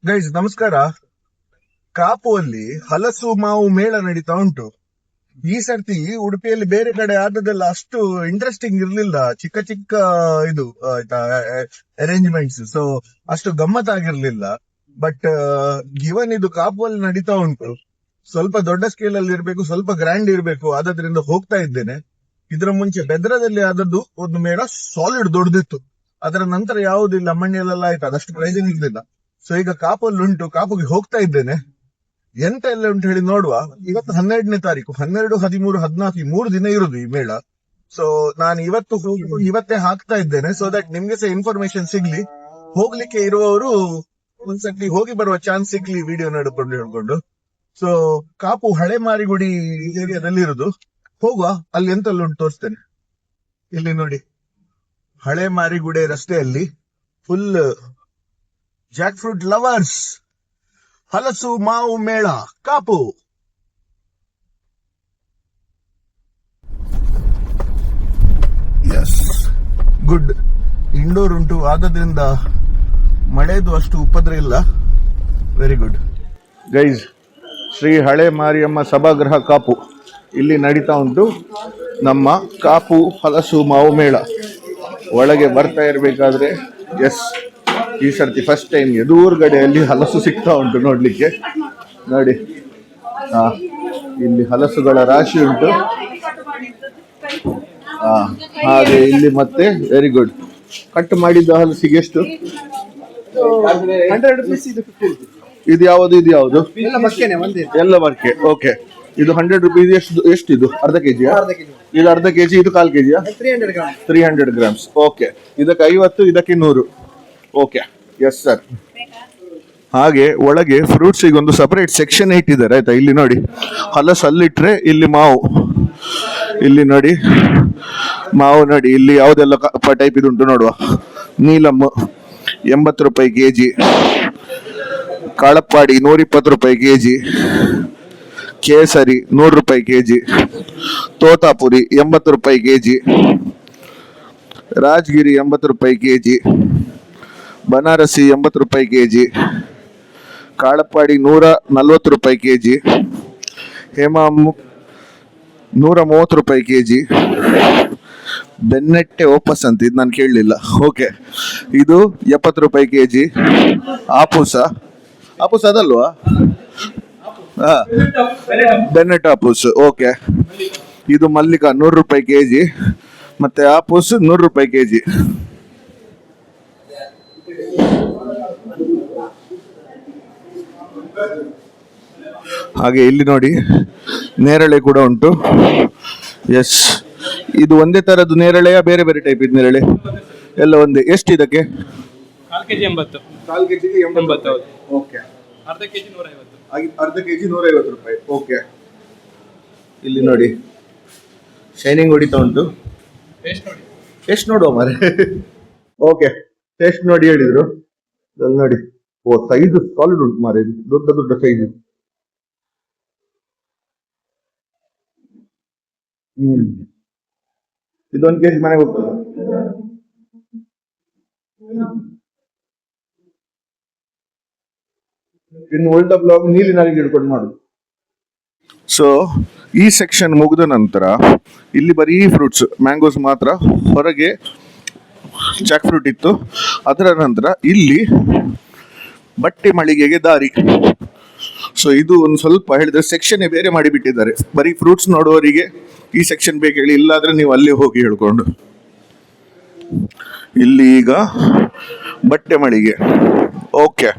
Guys ನಮಸ್ಕಾರ. ಕಾಪು ಅಲ್ಲಿ ಹಲಸು ಮಾವು ಮೇಳ ನಡೀತಾ ಉಂಟು. ಈ ಸರ್ತಿ ಉಡುಪಿಯಲ್ಲಿ ಬೇರೆ ಕಡೆ ಆದದೆಲ್ಲ ಅಷ್ಟು ಇಂಟ್ರೆಸ್ಟಿಂಗ್ ಇರ್ಲಿಲ್ಲ. ಚಿಕ್ಕ ಚಿಕ್ಕ ಇದು ಅರೇಂಜ್ಮೆಂಟ್ಸ್, ಸೊ ಅಷ್ಟು ಗಮ್ಮತ್ತಾಗಿರ್ಲಿಲ್ಲ. ಬಟ್ ಗಿವನ್ ಇದು ಕಾಪು ಅಲ್ಲಿ ನಡೀತಾ ಉಂಟು, ಸ್ವಲ್ಪ ದೊಡ್ಡ ಸ್ಕೇಲ್ ಅಲ್ಲಿ ಇರ್ಬೇಕು, ಸ್ವಲ್ಪ ಗ್ರ್ಯಾಂಡ್ ಇರ್ಬೇಕು, ಆದ್ರಿಂದ ಹೋಗ್ತಾ ಇದ್ದೇನೆ. ಇದರ ಮುಂಚೆ ಬೆದ್ರದಲ್ಲಿ ಆದದ್ದು ಒಂದು ಮೇಳ ಸಾಲಿಡ್ ದೊಡ್ಡದಿತ್ತು. ಅದರ ನಂತರ ಯಾವುದಿಲ್ಲ, ಮಣ್ಣಿಯಲ್ಲೆಲ್ಲ ಆಯ್ತು, ಅದಷ್ಟು ಪ್ರಯೋಜನ ಇರ್ಲಿಲ್ಲ. ಸೊ ಈಗ ಕಾಪಲ್ಲಿ ಉಂಟು, ಕಾಪುಗೆ ಹೋಗ್ತಾ ಇದ್ದೇನೆ. ಎಂತ ಎಲ್ಲ ಉಂಟು ಹೇಳಿ ನೋಡುವ. ಇವತ್ತು 12ನೇ ತಾರೀಕು, 12, 13, 14 ಈ 3 ದಿನ ಇರುದು ಈ ಮೇಳ. ಸೊ ನಾನು ಇವತ್ತೇ ಹಾಕ್ತಾ ಇದ್ದೇನೆ, ಸೊ ದಟ್ ನಿಮ್ಗೆ ಸಹ ಇನ್ಫಾರ್ಮೇಶನ್ ಸಿಗ್ಲಿ. ಹೋಗ್ಲಿಕ್ಕೆ ಇರುವವರು ಒಂದ್ಸತಿ ಹೋಗಿ ಬರುವ ಚಾನ್ಸ್ ಸಿಗ್ಲಿ ವಿಡಿಯೋ ನೋಡಿಕೊಂಡು ಹೇಳ್ಕೊಂಡು. ಸೊ ಕಾಪು ಹಳೆ ಮಾರಿಗುಡಿ ಏರಿಯಾದಲ್ಲಿ ಇರುದು. ಹೋಗುವ, ಅಲ್ಲಿ ಎಂತೆಲ್ಲ ಉಂಟು ತೋರಿಸ್ತೇನೆ. ಇಲ್ಲಿ ನೋಡಿ, ಹಳೆ ಮಾರಿಗುಡಿ ರಸ್ತೆಯಲ್ಲಿ ಫುಲ್ ಜಾಕ್ ಫ್ರೂಟ್ ಲವರ್ಸ್, ಹಲಸು ಮಾವು ಮೇಳ ಕಾಪು. S, good. ಇಂಡೋರ್ ಉಂಟು, ಆದ್ರಿಂದ ಮಳೆದು ಅಷ್ಟು ಉಪದ್ರ ಇಲ್ಲ. Very good guys. ಶ್ರೀ ಹಳೆ ಮಾರಿಯಮ್ಮ ಸಭಾಗೃಹ ಕಾಪು ಇಲ್ಲಿ ನಡೀತಾ ಉಂಟು ನಮ್ಮ ಕಾಪು ಹಲಸು ಮಾವು ಮೇಳ. ಒಳಗೆ ಬರ್ತಾ ಇರಬೇಕಾದ್ರೆ ಎಸ್, ಈ ಸರ್ತಿ ಫಸ್ಟ್ ಟೈಮ್ ಎದುರುಗಡೆಯಲ್ಲಿ ಹಲಸು ಸಿಗ್ತಾ ಉಂಟು ನೋಡ್ಲಿಕ್ಕೆ. ನೋಡಿ, ಇಲ್ಲಿ ಹಲಸುಗಳ ರಾಶಿ ಉಂಟು. ಹಾಗೆ ಇಲ್ಲಿ ಮತ್ತೆ ವೆರಿ ಗುಡ್. ಕಟ್ ಮಾಡಿದ್ದ ಹಲಸಿಗೆ ಎಷ್ಟು? 100 rupees, ಇದು 50 rupees. ಇದು ಯಾವುದು ಎಲ್ಲ ಬರ್ಕೆ. ಓಕೆ, ಇದು 100 rupees. ಎಷ್ಟು ಇದು? ಅರ್ಧ ಕೆಜಿ? ಇದು ಅರ್ಧ ಕೆಜಿ, ಇದು ಕಾಲ್ ಕೆಜಿಯಾ? 300 grams. 300 grams. ಓಕೆ, ಇದಕ್ಕೆ 50, ಇದಕ್ಕೆ 100. Okay, yes sir. ಹಾಗೆ ಒಳಗೆ ಫ್ರೂಟ್ಸ್ ಈಗ ಒಂದು ಸಪರೇಟ್ ಸೆಕ್ಷನ್ ಇಟ್ಟಿದ್ದಾರೆ ಆಯ್ತಾ. ಇಲ್ಲಿ ನೋಡಿ, ಹಲಸು ಅಲ್ಲಿಟ್ರೆ ಇಲ್ಲಿ ಮಾವು. ಇಲ್ಲಿ ನೋಡಿ ಮಾವು, ನೋಡಿ ಇಲ್ಲಿ ಯಾವುದೆಲ್ಲ ಟೈಪ್ ಇದು ಉಂಟು ನೋಡುವ. ನೀಲಮ್ 80 ರೂಪಾಯಿ ಕೆಜಿ, ಕಾಳಪ್ಪಾಡಿ 120 ರೂಪಾಯಿ ಕೆಜಿ, ಕೇಸರಿ 100 ರೂಪಾಯಿ ಕೆಜಿ, ತೋತಾಪುರಿ 80 ರೂಪಾಯಿ ಕೆಜಿ, ರಾಜಗಿರಿ 80 ರೂಪಾಯಿ ಕೆಜಿ, ಬನಾರಸಿ 80 ರೂಪಾಯಿ ಕೆಜಿ, ಕಾಳಪ್ಪಾಡಿ 140 ರೂಪಾಯಿ ಕೆಜಿ, ಹೇಮಾಮ್ 130 ರೂಪಾಯಿ ಕೆಜಿ, ಬೆನ್ನಟ್ಟೆ ಓಪಸ್ ಅಂತ, ಇದು ನಾನು ಕೇಳಲಿಲ್ಲ. ಓಕೆ, ಇದು 70 ರೂಪಾಯಿ ಕೆಜಿ. ಆಪೂಸ ಅದಲ್ವಾ? ಬೆನ್ನಟ್ ಆಪೂಸ್. ಓಕೆ, ಇದು ಮಲ್ಲಿಕಾ 100 ರೂಪಾಯಿ ಕೆಜಿ, ಮತ್ತೆ ಆಪೂಸ್ 100 ರೂಪಾಯಿ ಕೆಜಿ. ಹಾಗೆ ಇಲ್ಲಿ ನೋಡಿ, ನೇರಳೆ ಕೂಡ ಉಂಟು. ಎಸ್, ಇದು ಒಂದೇ ತರದ್ದು ನೇರಳೆಯ ಬೇರೆ ಬೇರೆ ಟೈಪ್ ಇದು ನೇರಳೆ? ಎಲ್ಲ ಒಂದೇ. ಎಷ್ಟು ಇದಕ್ಕೆ? ಕಾಲ್ ಕೆಜಿ 80. ಕಾಲ್ ಕೆಜಿಗೆ 80. ಓಕೆ, ಅರ್ಧ ಕೆಜಿ 150. ಅರ್ಧ ಕೆಜಿ 150 ರೂಪಾಯಿ. ಓಕೆ, ಇಲ್ಲಿ ನೋಡಿ ಶೈನಿಂಗ್ ಹೊಡಿತಾ ಉಂಟು. ಟೇಸ್ಟ್ ನೋಡುವ ಮಾರೆ. ಓಕೆ, ಟೇಸ್ಟ್ ನೋಡಿ ಹೇಳಿದ್ರು. ನೋಡಿ, ಓ ಸೈಜ್ ಸಾಲಿಡ್ ಉಂಟು ಮಾರೆ, ದೊಡ್ಡ ದೊಡ್ಡ ಸೈಜ್. ಇದೊಂದು ಕೆಜಿ ಮನೆಗೆ ಹೋಗ್ತದೆ. ಇನ್ನು ಉಳಿದ ಬ್ಲಾಗ್ ನೀಲಿ ನಾಲಿಗೆ ಹಿಡ್ಕೊಂಡು ಮಾಡುದು. ಸೊ ಈ ಸೆಕ್ಷನ್ ಮುಗಿದ ನಂತರ ಇಲ್ಲಿ ಬರೀ ಫ್ರೂಟ್ಸ್, ಮ್ಯಾಂಗೋಸ್ ಮಾತ್ರ. ಹೊರಗೆ ಜಾಕ್ ಫ್ರೂಟ್ ಇತ್ತು. ಅದರ ನಂತರ ಇಲ್ಲಿ ಬಟ್ಟೆ ಮಳಿಗೆಗೆ ದಾರಿ. ಸೊ ಇದು ಒಂದು ಸ್ವಲ್ಪ ಹೇಳಿದ್ರೆ ಸೆಕ್ಷನ್ ಬೇರೆ ಮಾಡಿಬಿಟ್ಟಿದ್ದಾರೆ. ಬರೀ ಫ್ರೂಟ್ಸ್ ನೋಡುವವರಿಗೆ ಈ ಸೆಕ್ಷನ್ ಬೇಕು ಹೇಳಿ, ಇಲ್ಲಾದ್ರೆ ನೀವು ಅಲ್ಲೇ ಹೋಗಿ ಹೇಳ್ಕೊಂಡು. ಇಲ್ಲಿ ಈಗ ಬಟ್ಟೆ ಮಳಿಗೆ. ಓಕೆ,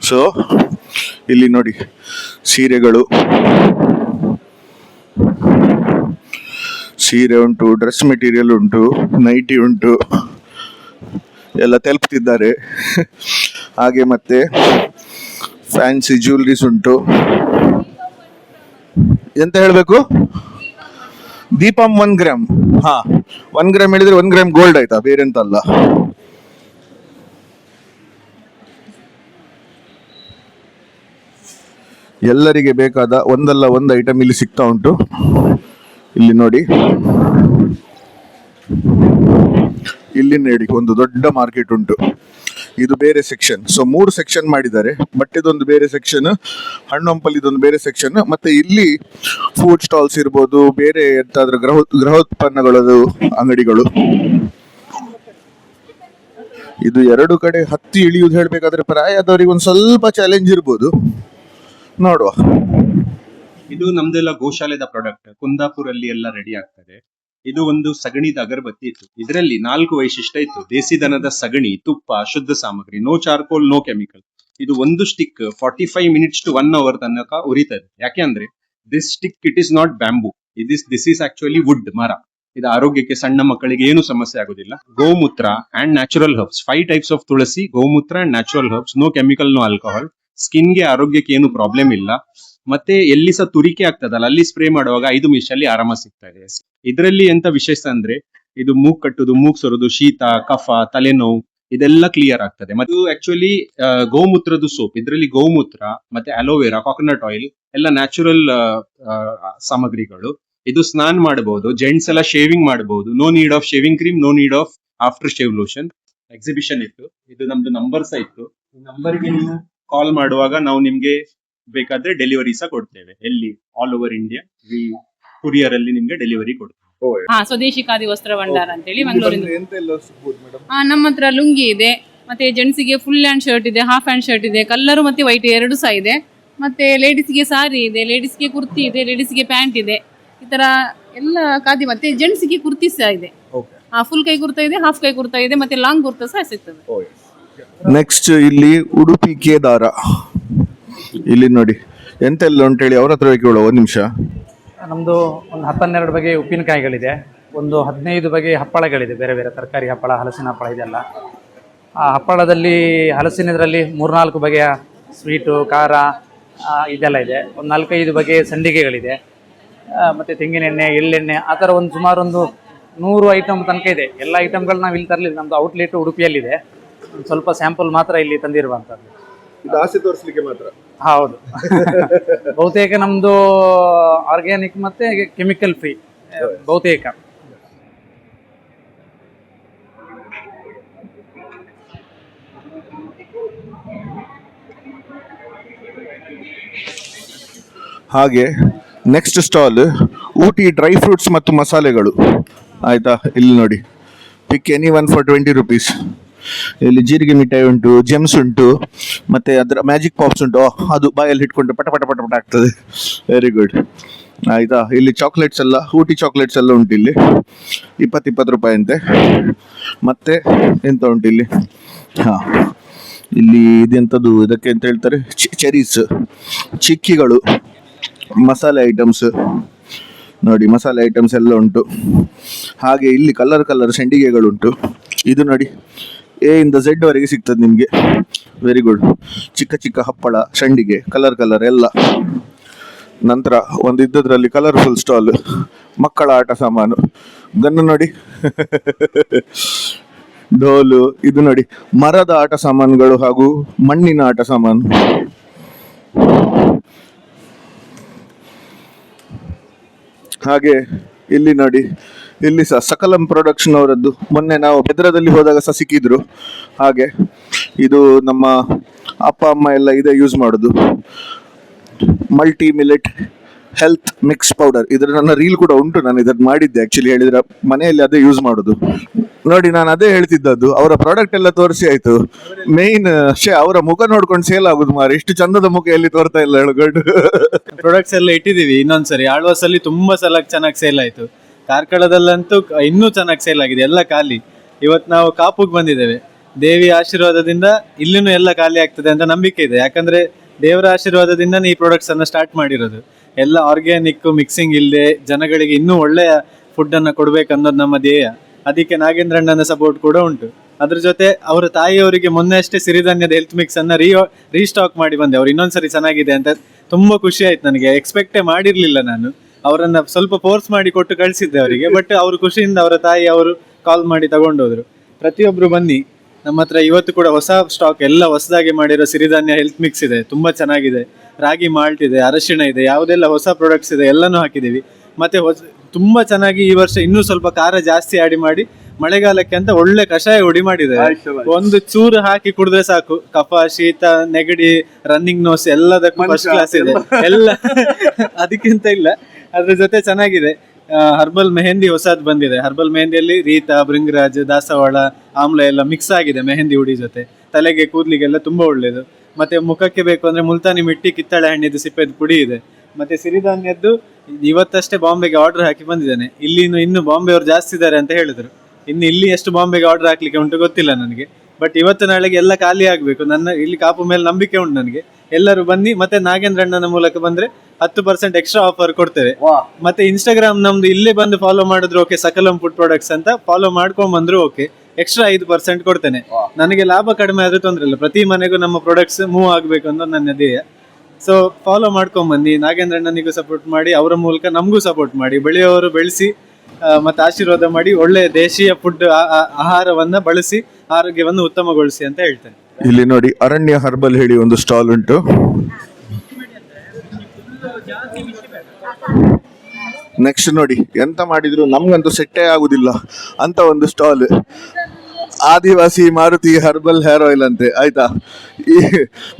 ಸೊ ಇಲ್ಲಿ ನೋಡಿ ಸೀರೆಗಳು, ಸೀರೆ ಉಂಟು, ಡ್ರೆಸ್ ಮೆಟೀರಿಯಲ್ ಉಂಟು, ನೈಟಿ ಉಂಟು, ಎಲ್ಲ ತೆಲುಪ್ತಿದ್ದಾರೆ. ಹಾಗೆ ಮತ್ತೆ ಫ್ಯಾನ್ಸಿ ಜ್ಯುವೆಲ್ರೀಸ್ ಉಂಟು. ಎಂತ ಹೇಳ್ಬೇಕು? ದೀಪಂ 1 ಗ್ರಾಮ್. 1 ಗ್ರಾಮ್ ಹೇಳಿದ್ರೆ 1 ಗ್ರಾಮ್ ಗೋಲ್ಡ್ ಆಯ್ತಾ, ಬೇರೆಂತ ಅಲ್ಲ. ಎಲ್ಲರಿಗೆ ಬೇಕಾದ ಒಂದಲ್ಲ ಒಂದು ಐಟಮ್ ಇಲ್ಲಿ ಸಿಗ್ತಾ ಉಂಟು. ಇಲ್ಲಿ ನೋಡಿ, ಇಲ್ಲಿ ನೋಡಿ ಒಂದು ದೊಡ್ಡ ಮಾರ್ಕೆಟ್ ಉಂಟು. ಇದು ಬೇರೆ ಸೆಕ್ಷನ್. ಸೊ 3 ಸೆಕ್ಷನ್ ಮಾಡಿದ್ದಾರೆ. ಬಟ್ಟೆದೊಂದು ಬೇರೆ ಸೆಕ್ಷನ್, ಹಣ್ಣು ಹಂಪಲಿದೊಂದು ಬೇರೆ ಸೆಕ್ಷನ್, ಮತ್ತೆ ಇಲ್ಲಿ ಫುಡ್ ಸ್ಟಾಲ್ಸ್ ಇರ್ಬೋದು, ಬೇರೆ ಎಂತಾದ್ರೂ ಗೃಹೋತ್ಪನ್ನಗಳದು ಅಂಗಡಿಗಳು. ಇದು 2 ಕಡೆ ಹತ್ತಿ ಇಳಿಯುವುದು ಹೇಳ್ಬೇಕಾದ್ರೆ ಪ್ರಾಯದವರಿಗೆ ಒಂದು ಸ್ವಲ್ಪ ಚಾಲೆಂಜ್ ಇರ್ಬೋದು, ನೋಡುವ. ಇದು ನಮ್ದೆಲ್ಲ ಗೋಶಾಲೆದ ಪ್ರಾಡಕ್ಟ್, ಕುಂದಾಪುರ ಅಲ್ಲಿ ಎಲ್ಲ ರೆಡಿ ಆಗ್ತದೆ. ಇದು ಒಂದು ಸಗಣಿದ ಅಗರಬತ್ತಿ ಇತ್ತು. ಇದರಲ್ಲಿ 4 ವೈಶಿಷ್ಟ್ಯ ಇತ್ತು: ದೇಸಿ ದನದ ಸಗಣಿ, ತುಪ್ಪ, ಶುದ್ಧ ಸಾಮಗ್ರಿ, ನೋ ಚಾರ್ಕೋಲ್, ನೋ ಕೆಮಿಕಲ್. ಇದು ಒಂದು ಸ್ಟಿಕ್ 45 ಮಿನಿಟ್ಸ್ ಟು 1 ಅವರ್ ತನಕ ಉರಿತದೆ. ಯಾಕೆ ಅಂದ್ರೆ this stick it is not bamboo, this is actually wood, ಮರ. ಇದು ಆರೋಗ್ಯಕ್ಕೆ, ಸಣ್ಣ ಮಕ್ಕಳಿಗೆ ಏನು ಸಮಸ್ಯೆ ಆಗುದಿಲ್ಲ. Gomutra and natural herbs, 5 types of tulsi, gomutra and natural herbs, no chemical, no alcohol. ಸ್ಕಿನ್ಗೆ, ಆರೋಗ್ಯಕ್ಕೆ ಏನು ಪ್ರಾಬ್ಲಮ್ ಇಲ್ಲ. ಮತ್ತೆ ಎಲ್ಲಿ ಸಹ ತುರಿಕೆ ಆಗ್ತದಲ್ಲ, ಅಲ್ಲಿ ಸ್ಪ್ರೇ ಮಾಡುವಾಗ 5 ನಿಮಿಷದಲ್ಲಿ ಆರಾಮ ಸಿಗ್ತದೆ. ಇದರಲ್ಲಿ ಎಂತ ವಿಶೇಷ ಅಂದ್ರೆ ಇದು ಮೂಗ್ ಕಟ್ಟುದು, ಮೂಗ್ ಸೊರುದು, ಶೀತ, ಕಫ, ತಲೆನೋವು ಇದೆಲ್ಲ ಕ್ಲಿಯರ್ ಆಗ್ತದೆ. ಮತ್ತು ಆಕ್ಚುಲಿ ಗೋಮೂತ್ರದ ಸೋಪ್, ಇದರಲ್ಲಿ ಗೋಮೂತ್ರ ಮತ್ತೆ ಅಲೋವೆರಾ, ಕಾಕೋನಟ್ ಆಯಿಲ್ ಎಲ್ಲ ನ್ಯಾಚುರಲ್ ಸಾಮಗ್ರಿಗಳು. ಇದು ಸ್ನಾನ ಮಾಡಬಹುದು, ಜೆಂಟ್ಸ್ ಎಲ್ಲ ಶೇವಿಂಗ್ ಮಾಡಬಹುದು. No need of shaving cream, no need of after shave lotion. Exhibition ಇತ್ತು, ಇದು ನಮ್ದು ನಂಬರ್ ಸಹ ಇತ್ತು. ಈ ನಂಬರ್ಗೆ ನೀವು ಕಾಲ್ ಮಾಡುವಾಗ ನಾವು ನಿಮ್ಗೆ ಬೇಕಾದ್ರೆ ಡೆಲಿವರಿ ಸಹ ಕೊಡ್ತೇವೆ. ಎಲ್ಲಿ ಆಲ್ ಓವರ್ ಇಂಡಿಯಾ ಕುರಿಯರ್ ಅಲ್ಲಿ ನಿಮ್ಗೆ ಡೆಲಿವರಿ ಕೊಡ್ತೇವೆ. ಸ್ವದೇಶಿ ಖಾದಿ ವಸ್ತ್ರ ಭಂಡಾರ ಅಂತೇಳಿ ಮಂಗಳೂರಿಂದ. ಎಂತೆಲ್ಲ ಸಿಗ್ಬೋದು ಮೇಡಮ್? ನಮ್ಮ ಹತ್ರ ಲುಂಗಿ ಇದೆ, ಮತ್ತೆ ಜೆಂಟ್ಸಿಗೆ ಫುಲ್ ಹ್ಯಾಂಡ್ ಶರ್ಟ್ ಇದೆ, ಹಾಫ್ ಹ್ಯಾಂಡ್ ಶರ್ಟ್ ಇದೆ, ಕಲ್ಲರು ಮತ್ತೆ ವೈಟ್ 2 ಸಹ ಇದೆ. ಮತ್ತೆ ಲೇಡೀಸ್ಗೆ ಸಾರಿ ಇದೆ, ಲೇಡೀಸ್ಗೆ ಕುರ್ತಿ ಇದೆ, ಲೇಡೀಸ್ಗೆ ಪ್ಯಾಂಟ್ ಇದೆ. ಈ ತರ ಎಲ್ಲ ಖಾದಿ. ಮತ್ತೆ ಜೆಂಟ್ಸ್ಗೆ ಕುರ್ತಿ ಸಹ ಇದೆ, ಫುಲ್ ಕೈ ಕುರ್ತಾ ಇದೆ, ಹಾಫ್ ಕೈ ಕುರ್ತಾ ಇದೆ, ಮತ್ತೆ ಲಾಂಗ್ ಕುರ್ತಾ ಸಹ ಸಿಗ್ತದೆ. ನೆಕ್ಸ್ಟ್ ಇಲ್ಲಿ ಉಡುಪಿ ಕೇದಾರ. ಇಲ್ಲಿ ನೋಡಿ ಎಂತೆಲ್ಲ ಉಂಟೇಳಿ ಅವ್ರ ಹತ್ರ ಕೇಳುವ. 1 ನಿಮಿಷ. ನಮ್ಮದು ಒಂದು 12 ಬಗೆಯ ಉಪ್ಪಿನಕಾಯಿಗಳಿದೆ, ಒಂದು 15 ಬಗೆಯ ಹಪ್ಪಳಗಳಿದೆ, ಬೇರೆ ಬೇರೆ ತರಕಾರಿ ಹಪ್ಪಳ, ಹಲಸಿನ ಹಪ್ಪಳ ಇದೆಲ್ಲ. ಆ ಹಪ್ಪಳದಲ್ಲಿ ಹಲಸಿನದ್ರಲ್ಲಿ 3-4 ಬಗೆಯ ಸ್ವೀಟು, ಖಾರ ಇದೆಲ್ಲ ಇದೆ. ಒಂದು 4-5 ಬಗೆಯ ಸಂಡಿಗೆಗಳಿದೆ, ಮತ್ತು ತೆಂಗಿನೆಣ್ಣೆ, ಎಳ್ಳೆಣ್ಣೆ, ಆ ಥರ ಒಂದು ಸುಮಾರು ಒಂದು 100 ಐಟಮ್ ತನಕ ಇದೆ. ಎಲ್ಲ ಐಟಮ್ಗಳು ನಾವು ಇಲ್ಲಿ ತರಲಿಲ್ಲ, ನಮ್ಮದು ಔಟ್ಲೆಟ್ ಉಡುಪಿಯಲ್ಲಿದೆ. ಸ್ವಲ್ಪ ಸ್ಯಾಂಪಲ್ ಮಾತ್ರ ಇಲ್ಲಿ ತಂದಿರುವಂಥದ್ದು. ಇದು ಆಸೆ ತೋರಿಸಲಿಕ್ಕೆ ಮಾತ್ರ? ಹೌದು. ಬಹುತೇಕ ನಮ್ಮದು ಆರ್ಗ್ಯಾನಿಕ್ ಮತ್ತು ಕೆಮಿಕಲ್ ಫ್ರೀ ಬಹುತೇಕ. ಹಾಗೆ next stall Ooty dry fruits ಮತ್ತು ಮಸಾಲೆಗಳು. ಆಯ್ತಾ, ಇಲ್ಲಿ ನೋಡಿ, ಪಿಕ್ ಎನಿ ಒನ್ ಫಾರ್ 20 rupees. ಇಲ್ಲಿ ಜೀರಿಗೆ ಮಿಠಾಯಿ ಉಂಟು, ಜೆಮ್ಸ್ ಉಂಟು, ಮತ್ತೆ ಅದರ ಮ್ಯಾಜಿಕ್ ಪಾಪ್ಸ್ ಉಂಟು. ಅದು ಬಾಯಲ್ಲಿ ಇಟ್ಕೊಂಡು ಪಟ ಪಟ ಪಟ ಪಟ ಆಗ್ತದೆ. Very good. ಆಯ್ತಾ, ಇಲ್ಲಿ ಚಾಕ್ಲೇಟ್ಸ್ ಎಲ್ಲ, ಊಟಿ ಚಾಕ್ಲೇಟ್ಸ್ ಎಲ್ಲ ಉಂಟು ಇಲ್ಲಿ. 20 ರೂಪಾಯಿ ಅಂತೆ. ಮತ್ತೆ ಎಂತ ಉಂಟು ಇಲ್ಲಿ? ಹಾ, ಇಲ್ಲಿ ಇದೆಂಥದ್ದು, ಇದಕ್ಕೆ ಅಂತ ಹೇಳ್ತಾರೆ ಚೆರೀಸ್, ಚಿಕ್ಕಿಗಳು, ಮಸಾಲೆ ಐಟಮ್ಸ್ ನೋಡಿ, ಮಸಾಲೆ ಐಟಮ್ಸ್ ಎಲ್ಲ ಉಂಟು. ಹಾಗೆ ಇಲ್ಲಿ ಕಲರ್ ಸಂಡಿಗೆಗಳುಂಟು. ಇದು ನೋಡಿ, A ಇಂದ Z ವರೆಗೆ ಸಿಗ್ತದೆ ನಿಮಗೆ. Very good. ಚಿಕ್ಕ ಚಿಕ್ಕ ಹಪ್ಪಳ, ಸಂಡಿಗೆ, ಕಲರ್ ಎಲ್ಲ. ನಂತರ ಒಂದು ಇದ್ದದ್ರಲ್ಲಿ ಕಲರ್ಫುಲ್ ಸ್ಟಾಲ್, ಮಕ್ಕಳ ಆಟ ಸಾಮಾನು, ಗನ್ನು ನೋಡಿ, ಡೋಲು. ಇದು ನೋಡಿ, ಮರದ ಆಟ ಸಾಮಾನುಗಳು ಹಾಗೂ ಮಣ್ಣಿನ ಆಟ ಸಾಮಾನು. ಹಾಗೆ ಇಲ್ಲಿ ನೋಡಿ, ಇಲ್ಲಿ ಸಹ ಸಕಲಂ ಪ್ರೊಡಕ್ಷನ್ ಅವರದ್ದು. ಮೊನ್ನೆ ನಾವು ಬೆದ್ರದಲ್ಲಿ ಹೋದಾಗ ಸಹ ಸಿಕ್ಕಿದ್ರು. ಹಾಗೆ ಇದು ನಮ್ಮ ಅಪ್ಪ ಅಮ್ಮ ಎಲ್ಲ ಇದೇ ಯೂಸ್ ಮಾಡೋದು, multi millet health mix powder. ಇದ್ರ ನನ್ನ ರೀಲ್ ಕೂಡ ಉಂಟು, ನಾನು ಇದನ್ನು ಮಾಡಿದ್ದೆ ಆಕ್ಚುಲಿ. ಹೇಳಿದ್ರೆ ಮನೆಯಲ್ಲಿ ಅದೇ ಯೂಸ್ ಮಾಡೋದು. ನೋಡಿ, ನಾನು ಅದೇ ಹೇಳ್ತಿದ್ದದ್ದು. ಅವರ ಪ್ರಾಡಕ್ಟ್ ಎಲ್ಲ ತೋರಿಸಿ ಆಯ್ತು, ಮೇನ್ ಅವರ ಮುಖ ನೋಡ್ಕೊಂಡು ಸೇಲ್ ಆಗುದು ಮಾರಿ. ಇಷ್ಟು ಚಂದದ ಮುಖ ಎಲ್ಲಿ ತೋರ್ತಾ ಇಲ್ಲ ಹೇಳ್ಕೊಂಡು. ಪ್ರಾಡಕ್ಟ್ಸ್ ಎಲ್ಲ ಇಟ್ಟಿದೀವಿ. ಇನ್ನೊಂದ್ಸರಿ ಆಳ್ವಾಸಲ್ಲಿ ತುಂಬಾ ಸಲ ಚೆನ್ನಾಗಿ ಸೇಲ್ ಆಯ್ತು. ಕಾರ್ಕಳದಲ್ಲಂತೂ ಇನ್ನೂ ಚೆನ್ನಾಗಿ ಸೇಲ್ ಆಗಿದೆ, ಎಲ್ಲ ಖಾಲಿ. ಇವತ್ತು ನಾವು ಕಾಪುಗೆ ಬಂದಿದ್ದೇವೆ. ದೇವಿಯ ಆಶೀರ್ವಾದದಿಂದ ಇಲ್ಲಿನೂ ಎಲ್ಲ ಖಾಲಿ ಆಗ್ತದೆ ಅಂತ ನಂಬಿಕೆ ಇದೆ. ಯಾಕಂದ್ರೆ ದೇವರ ಆಶೀರ್ವಾದದಿಂದ ಈ ಪ್ರಾಡಕ್ಟ್ಸ್ ಅನ್ನ ಸ್ಟಾರ್ಟ್ ಮಾಡಿರೋದು. ಎಲ್ಲ ಆರ್ಗ್ಯಾನಿಕ್, ಮಿಕ್ಸಿಂಗ್ ಇಲ್ಲದೆ ಜನಗಳಿಗೆ ಇನ್ನೂ ಒಳ್ಳೆಯ ಫುಡ್ ಅನ್ನ ಕೊಡ್ಬೇಕನ್ನೋದು ನಮ್ಮ ಧ್ಯೇಯ. ಅದಕ್ಕೆ ನಾಗೇಂದ್ರಣ್ಣನ ಸಪೋರ್ಟ್ ಕೂಡ ಉಂಟು. ಅದ್ರ ಜೊತೆ ಅವರ ತಾಯಿಯವರಿಗೆ ಮೊನ್ನೆ ಅಷ್ಟೇ ಸಿರಿಧಾನ್ಯದ ಹೆಲ್ತ್ ಮಿಕ್ಸ್ ಅನ್ನ ರೀಸ್ಟಾಕ್ ಮಾಡಿ ಬಂದೆ. ಅವ್ರು ಇನ್ನೊಂದ್ಸರಿ ಚೆನ್ನಾಗಿದೆ ಅಂತ ತುಂಬಾ ಖುಷಿ ಆಯ್ತು ನನಗೆ. ಎಕ್ಸ್ಪೆಕ್ಟೇ ಮಾಡಿರ್ಲಿಲ್ಲ ನಾನು. ಅವರನ್ನ ಸ್ವಲ್ಪ ಫೋರ್ಸ್ ಮಾಡಿ ಕೊಟ್ಟು ಕಳಿಸಿದ್ದೆ ಅವರಿಗೆ. ಬಟ್ ಅವರು ಖುಷಿಯಿಂದ ಅವರ ತಾಯಿ ಅವರು ಕಾಲ್ ಮಾಡಿ ತಗೊಂಡೋದ್ರು. ಪ್ರತಿಯೊಬ್ರು ಬನ್ನಿ, ನಮ್ಮ ಹತ್ರ ಇವತ್ತು ಕೂಡ ಹೊಸ ಸ್ಟಾಕ್ ಎಲ್ಲ ಹೊಸದಾಗಿ ಮಾಡಿರೋ ಸಿರಿಧಾನ್ಯ ಹೆಲ್ತ್ ಮಿಕ್ಸ್ ಇದೆ, ತುಂಬಾ ಚೆನ್ನಾಗಿದೆ. ರಾಗಿ ಮಾಲ್ಟ್ ಇದೆ, ಅರಶಿಣ ಇದೆ, ಯಾವುದೆಲ್ಲ ಹೊಸ ಪ್ರಾಡಕ್ಟ್ಸ್ ಇದೆ ಎಲ್ಲನೂ ಹಾಕಿದ್ದೀವಿ. ಮತ್ತೆ ತುಂಬಾ ಚೆನ್ನಾಗಿ ಈ ವರ್ಷ ಇನ್ನೂ ಸ್ವಲ್ಪ ಖಾರ ಜಾಸ್ತಿ ಆಡಿ ಮಾಡಿ ಮಳೆಗಾಲಕ್ಕೆ ಅಂತ ಒಳ್ಳೆ ಕಷಾಯ ಹುಡಿ ಮಾಡಿದ್ದಾರೆ. ಒಂದು ಚೂರು ಹಾಕಿ ಕುಡಿದ್ರೆ ಸಾಕು, ಕಫ, ಶೀತ, ನೆಗಡಿ, ರನ್ನಿಂಗ್ ನೋಸ್ ಎಲ್ಲದಕ್ಕೂ ಫಸ್ಟ್ ಕ್ಲಾಸ್ ಇದೆ ಎಲ್ಲ. ಅದಕ್ಕಿಂತ ಇಲ್ಲ, ಅದ್ರ ಜೊತೆ ಚೆನ್ನಾಗಿದೆ. ಹರ್ಬಲ್ ಮೆಹಂದಿ ಹೊಸದ್ ಬಂದಿದೆ. ಹರ್ಬಲ್ ಮೆಹಂದಿಯಲ್ಲಿ ರೀತಾ, ಭೃಂಗರಾಜ್, ದಾಸವಾಳ, ಆಮ್ಲ ಎಲ್ಲ ಮಿಕ್ಸ್ ಆಗಿದೆ ಮೆಹಂದಿ ಹುಡಿ ಜೊತೆ. ತಲೆಗೆ ಕೂದಲಿಗೆಲ್ಲ ತುಂಬಾ ಒಳ್ಳೇದು. ಮತ್ತೆ ಮುಖಕ್ಕೆ ಬೇಕು ಅಂದ್ರೆ ಮುಲ್ತಾನಿ ಮಿಟ್ಟಿ, ಕಿತ್ತಳೆ ಹಣ್ಣಿದ್ದು ಸಿಪ್ಪೆದು ಪುಡಿ ಇದೆ. ಮತ್ತೆ ಸಿರಿಧಾನ್ಯದ್ದು ಇವತ್ತಷ್ಟೇ ಬಾಂಬೆಗೆ ಆರ್ಡರ್ ಹಾಕಿ ಬಂದಿದ್ದೇನೆ. ಇನ್ನು ಬಾಂಬೆ ಅವ್ರು ಜಾಸ್ತಿ ಇದ್ದಾರೆ ಅಂತ ಹೇಳಿದ್ರು. ಇಲ್ಲಿ ಎಷ್ಟು ಬಾಂಬೆಗೆ ಆರ್ಡರ್ ಹಾಕ್ಲಿಕ್ಕೆ ಉಂಟು ಗೊತ್ತಿಲ್ಲ ನನಗೆ. ಬಟ್ ಇವತ್ತು ನಾಳೆಗೆ ಎಲ್ಲ ಖಾಲಿ ಆಗ್ಬೇಕು. ನನ್ನ ಇಲ್ಲಿ ಕಾಪು ಮೇಲೆ ನಂಬಿಕೆ ಉಂಟು ನನಗೆ. ಎಲ್ಲರೂ ಬನ್ನಿ. ಮತ್ತೆ ನಾಗೇಂದ್ರ ಅಣ್ಣನ ಮೂಲಕ ಬಂದ್ರೆ 10% ಎಕ್ಸ್ಟ್ರಾ ಆಫರ್ ಕೊಡ್ತೇವೆ. ಮತ್ತೆ ಇನ್ಸ್ಟಾಗ್ರಾಮ್ ನಮ್ದು ಇಲ್ಲೇ ಬಂದು ಫಾಲೋ ಮಾಡಿದ್ರು ಓಕೆ, ಸಕಲಂ ಫುಡ್ ಪ್ರಾಡಕ್ಟ್ಸ್ ಅಂತ ಫಾಲೋ ಮಾಡ್ಕೊಂಡ್ ಬಂದ್ರು ಓಕೆ, ಎಕ್ಸ್ಟ್ರಾ 5% ಕೊಡ್ತೇನೆ. ನನಗೆ ಲಾಭ ಕಡಿಮೆ ಆದ್ರೂ ತೊಂದ್ರೆ ಇಲ್ಲ. ಪ್ರತಿ ಮನೆಗೂ ನಮ್ಮ ಪ್ರಾಡಕ್ಟ್ಸ್ ಮೂವ್ ಆಗ್ಬೇಕು ಅಂತ ನನ್ನ ಧ್ಯೇಯ. ಸೊ ಫಾಲೋ ಮಾಡ್ಕೊಂಡ್ ಬನ್ನಿ. ನಾಗೇಂದ್ರ ಅಣ್ಣನಿಗೂ ಸಪೋರ್ಟ್ ಮಾಡಿ, ಅವರ ಮೂಲಕ ನಮಗೂ ಸಪೋರ್ಟ್ ಮಾಡಿ. ಬೆಳೆಯುವವರು ಬೆಳೆಸಿ ಮತ್ತೆ ಆಶೀರ್ವಾದ ಮಾಡಿ, ಒಳ್ಳೆ ದೇಶೀಯ ಫುಡ್ ಆಹಾರವನ್ನ ಬಳಸಿ ಆರೋಗ್ಯವನ್ನು ಉತ್ತಮಗೊಳಿಸಿ ಅಂತ ಹೇಳ್ತೇನೆ. ಇಲ್ಲಿ ನೋಡಿ, ಅರಣ್ಯ ಹರ್ಬಲ್ ಹೇಳಿ ಒಂದು ಸ್ಟಾಲ್ ಉಂಟು. ನೆಕ್ಸ್ಟ್ ನೋಡಿ, ಎಂತ ಮಾಡಿದ್ರು ನಮ್ಗಂತೂ ಸೆಟ್ಟೇ ಆಗುದಿಲ್ಲ ಅಂತ ಒಂದು ಸ್ಟಾಲ್. ಆದಿವಾಸಿ ಮಾರುತಿ ಹರ್ಬಲ್ ಹೇರ್ ಆಯಿಲ್ ಅಂತೆ, ಆಯ್ತಾ?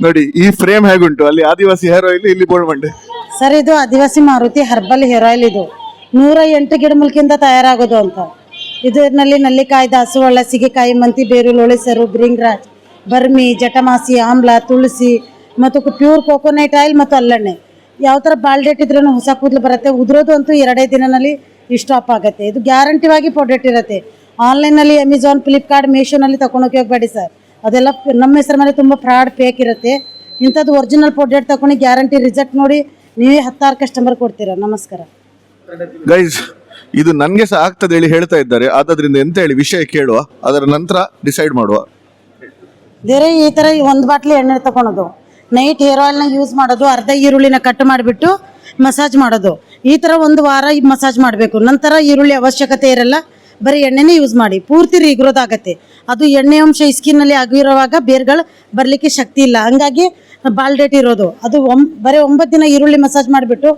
ನೋಡಿ ಈ ಫ್ರೇಮ್ ಹೇಗುಂಟು, ಅಲ್ಲಿ ಆದಿವಾಸಿ ಹೇರ್ ಆಯಿಲ್, ಇಲ್ಲಿ ಬೋಳ್ಮಂಡೆ. ಸರ್, ಇದು ಆದಿವಾಸಿ ಮಾರುತಿ ಹರ್ಬಲ್ ಹೇರ್ ಆಯಿಲ್. ಇದು 108 ಗಿಡಮೂಲಿಕೆಯಿಂದ ತಯಾರಾಗೋದು ಅಂತ. ಇದರಲ್ಲಿ ನಲ್ಲಿಕಾಯಿ, ದಾಸವಾಳ, ಸಿಗೆಕಾಯಿ, ಮಂತಿ ಬೇರು, ಲೋಳೆಸರು, ಭೃಂಗರಾಜ್, ಬರ್ಮಿ, ಜಟಮಾಸಿ, ಆಮ್ಲ, ತುಳಸಿ ಮತ್ತು ಪ್ಯೂರ್ ಕೋಕೋನಟ್ ಆಯಿಲ್ ಮತ್ತು ಅಲ್ಲೆಣ್ಣೆ. ಯಾವ ಥರ ಬಾಲ್ಡೇಟ್ ಇದ್ರೂ ಹೊಸ ಕೂದಲು ಬರುತ್ತೆ. ಉದುರೋದು ಅಂತೂ 2 ದಿನದಲ್ಲಿ ಸ್ಟಾಪ್ ಆಗುತ್ತೆ. ಇದು ಗ್ಯಾರಂಟಿವಾಗಿ ಪ್ರಾಡಕ್ಟ್ ಇರುತ್ತೆ. ಆನ್ಲೈನಲ್ಲಿ ಅಮೆಝಾನ್, ಫ್ಲಿಪ್ಕಾರ್ಟ್, ಮೀಶೋನಲ್ಲಿ ತಗೊಂಡೋಗಿ ಹೋಗಬೇಡಿ ಸರ್. ಅದೆಲ್ಲ ನಮ್ಮ ಹೆಸರು ಮೇಲೆ ತುಂಬ ಫ್ರಾಡ್ ಫೇಕ್ ಇರುತ್ತೆ. ಇಂಥದ್ದು ಒರಿಜಿನಲ್ ಪ್ರಾಡಕ್ಟ್ ತಗೊಂಡು ಗ್ಯಾರಂಟಿ ರಿಸಲ್ಟ್ ನೋಡಿ ನೀವೇ 10 ಕಸ್ಟಮರ್ ಕೊಡ್ತೀರಾ. ನಮಸ್ಕಾರ ಗೈಸ್, ಇದು ನನ್ಗೆ ಸಹ ಆಗ್ತದೆ ಹೇಳಿ ಹೇಳ್ತಾ ಇದ್ದಾರೆ. ಆದ್ರಿಂದ ಎಂತ ಹೇಳಿ ವಿಷಯ ಕೇಳುವ, ಅದರ ನಂತರ ಡಿಸೈಡ್ ಮಾಡುವ. ಬೇರೆ ಈ ಥರ 1 ಬಾಟ್ಲಿ ಎಣ್ಣೆ ತಗೊಳೋದು, ನೈಟ್ ಹೇರ್ ಆಯಿಲ್ನ ಯೂಸ್ ಮಾಡೋದು, ಅರ್ಧ ಈರುಳ್ಳಿನ ಕಟ್ ಮಾಡಿಬಿಟ್ಟು ಮಸಾಜ್ ಮಾಡೋದು. ಈ ಥರ 1 ವಾರ ಮಸಾಜ್ ಮಾಡಬೇಕು. ನಂತರ ಈರುಳ್ಳಿ ಅವಶ್ಯಕತೆ ಇರಲ್ಲ, ಬರೀ ಎಣ್ಣೆನೇ ಯೂಸ್ ಮಾಡಿ. ಪೂರ್ತಿ ರೀಗ್ರೋದ್ ಆಗತ್ತೆ. ಅದು ಎಣ್ಣೆ ಅಂಶ ಸ್ಕಿನ್ನಲ್ಲಿ ಆಗಿರುವಾಗ ಬೇರ್ಗಳು ಬರಲಿಕ್ಕೆ ಶಕ್ತಿ ಇಲ್ಲ, ಹಂಗಾಗಿ ಬಾಲ್ಡೇಟ್ ಇರೋದು. ಅದು ಬರೀ 9 ದಿನ ಈರುಳ್ಳಿ ಮಸಾಜ್ ಮಾಡಿಬಿಟ್ಟು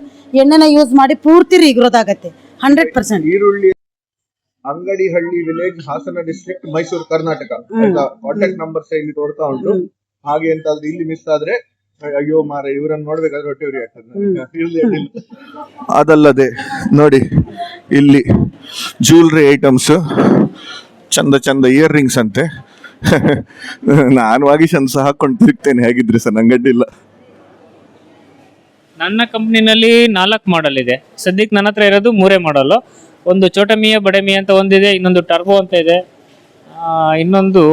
ಎಣ್ಣೆನ ಯೂಸ್ ಮಾಡಿ ಪೂರ್ತಿ ರೀಗ್ರೋದ್ ಆಗತ್ತೆ 100%. ಈರುಳ್ಳಿ ಅಂಗಡಿ ಹಳ್ಳಿ village, Hassan district, Mysuru, Karnataka. Contact number ಇಲ್ಲಿ ತೋರ್ತಾ ಉಂಟು. ಹಾಗೆ ಎಂತಾದ್ರೂ ಇಲ್ಲಿ ಮಿಸ್ ಆದ್ರೆ ಅಯ್ಯೋ ಮಾರ, ಇವರನ್ನು ನೋಡ್ಬೇಕಾದ್ರೆ ಹೊಟ್ಟೆ ಉರಿ ಆಗ್ತದೆ. ಅದಲ್ಲದೆ ನೋಡಿ, ಇಲ್ಲಿ ಜ್ಯುವೆಲ್ರಿ ಐಟಮ್ಸ್, ಚಂದ ಚಂದ ಇಯರ್ ರಿಂಗ್ಸ್ ಅಂತೆ. ನಾನು ವಾಗೀಶನ್ ಸಹ ಹಾಕೊಂಡು ತಿರುಗ್ತೇನೆ, ಹೇಗಿದ್ರೆ ಸರ್ ನಂಗಡ್ಡಿಲ್ಲ. ನನ್ನ ಕಂಪ್ನಿನಲ್ಲಿ 4 ಮಾಡೆಲ್ ಇದೆ ಸದ್ಯಕ್ಕೆ. ನನ್ನ ಹತ್ರ ಇರೋದು 3 ಮಾಡಲು. ಒಂದು ಚೋಟಮಿಯ ಬಡೆಮಿ ಅಂತ ಒಂದಿದೆ, ಇನ್ನೊಂದು ಟರ್ಬೋ ಅಂತ ಇದೆ, ಇನ್ನೊಂದು